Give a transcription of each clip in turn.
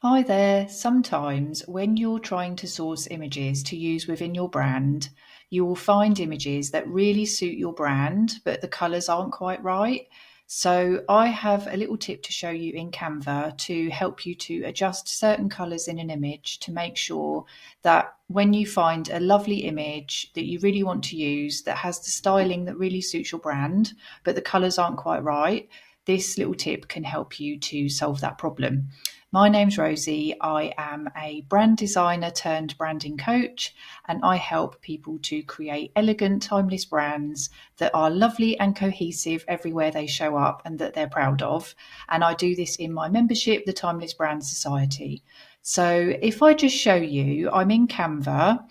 Hi there. Sometimes when you're trying to source images to use within your brand, you will find images that really suit your brand, but the colours aren't quite right. So I have a little tip to show you in Canva to help you to adjust certain colours in an image to make sure that when you find a lovely image that you really want to use that has the styling that really suits your brand, but the colours aren't quite right, this little tip can help you to solve that problem. My name's Rosie. I am a brand designer turned branding coach, and I help people to create elegant, timeless brands that are lovely and cohesive everywhere they show up and that they're proud of. And I do this in my membership, the Timeless Brand Society. So if I just show you, I'm in Canva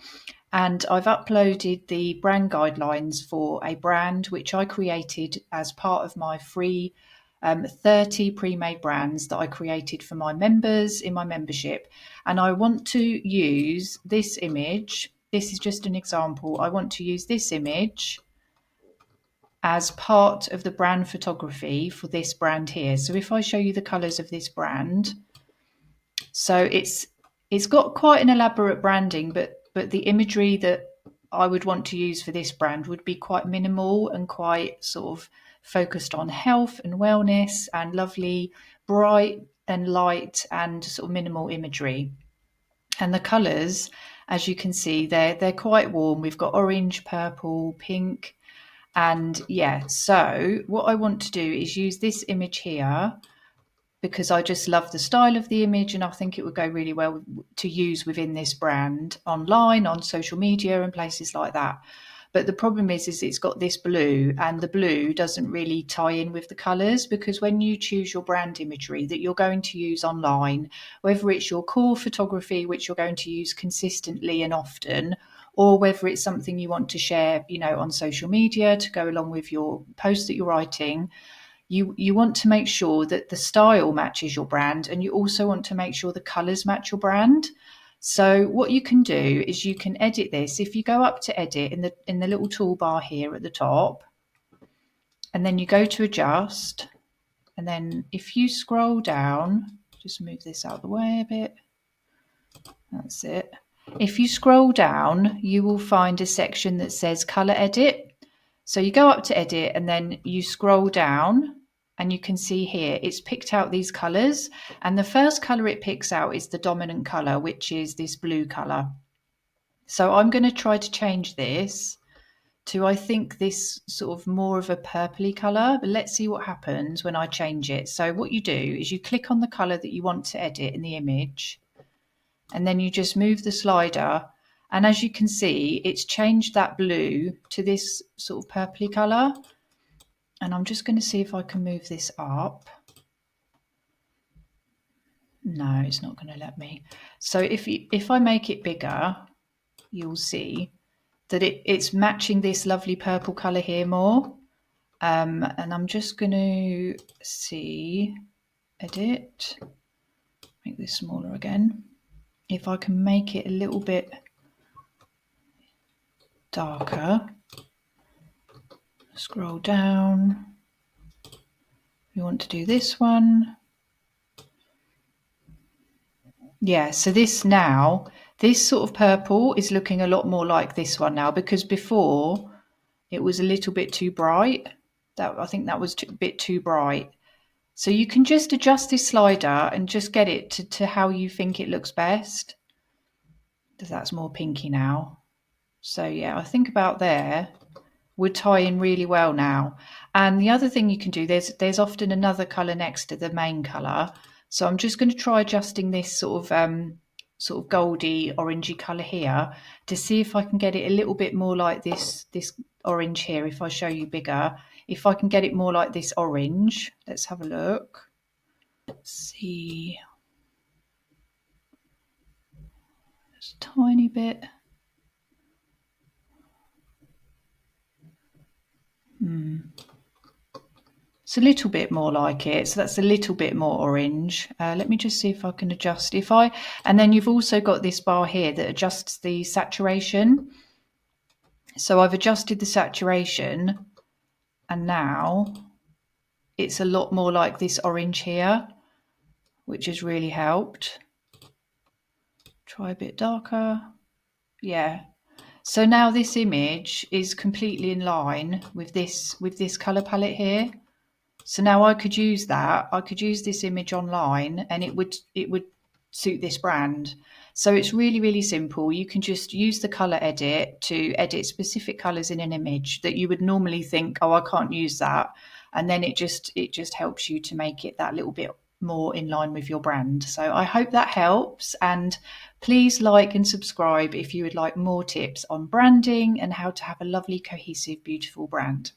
and I've uploaded the brand guidelines for a brand which I created as part of my free 30 pre-made brands that I created for my members in my membership. And I want to use this image. This is just an example. I want to use this image as part of the brand photography for this brand here. So if I show you the colors of this brand, so it's got quite an elaborate branding, but the imagery that I would want to use for this brand would be quite minimal and quite sort of focused on health and wellness and lovely, bright and light and sort of minimal imagery. And the colours, as you can see, they're quite warm. We've got orange, purple, pink, and yeah. So what I want to do is use this image here because I just love the style of the image and I think it would go really well to use within this brand online, on social media and places like that. But the problem is it's got this blue, and the blue doesn't really tie in with the colours, because when you choose your brand imagery that you're going to use online, whether it's your core photography, which you're going to use consistently and often, or whether it's something you want to share, on social media to go along with your post that you're writing, you want to make sure that the style matches your brand, and you also want to make sure the colours match your brand. So what you can do is you can edit this. If you go up to edit in the little toolbar here at the top, and then you go to adjust, and then if you scroll down, just move this out of the way a bit. That's it. If you scroll down, you will find a section that says color edit. So you go up to edit and then you scroll down, and you can see here it's picked out these colors, and the first color it picks out is the dominant color, which is this blue color. So I'm going to try to change this to, I think, this sort of more of a purpley color, but let's see what happens when I change it. So what you do is you click on the color that you want to edit in the image, and then you just move the slider, and as you can see it's changed that blue to this sort of purpley color. And I'm just going to see if I can move this up. No, it's not going to let me. So if I make it bigger, you'll see that it's matching this lovely purple color here more. And I'm just going to see, edit, make this smaller again. If I can make it a little bit darker, scroll down. We want to do this one. Yeah, so this sort of purple is looking a lot more like this one now, because before it was a little bit too bright. I think that was a bit too bright. So you can just adjust this slider and just get it to how you think it looks best. Because that's more pinky now. So yeah, I think about there would tie in really well now. And the other thing you can do, there's often another colour next to the main colour. So I'm just going to try adjusting this sort of goldy orangey colour here to see if I can get it a little bit more like this orange here. If I show you bigger, if I can get it more like this orange, let's have a look. Let's see, just a tiny bit. It's a little bit more like it, so that's a little bit more orange. Let me just see if I can adjust. And then you've also got this bar here that adjusts the saturation. So I've adjusted the saturation, and now it's a lot more like this orange here, which has really helped. Try a bit darker. Yeah. So now this image is completely in line with this color palette here. So now I could use that. I could use this image online and it would suit this brand. So it's really, really simple. You can just use the color edit to edit specific colors in an image that you would normally think, oh, I can't use that. And then it just helps you to make it that little bit more in line with your brand. So I hope that helps, and please like and subscribe if you would like more tips on branding and how to have a lovely, cohesive, beautiful brand.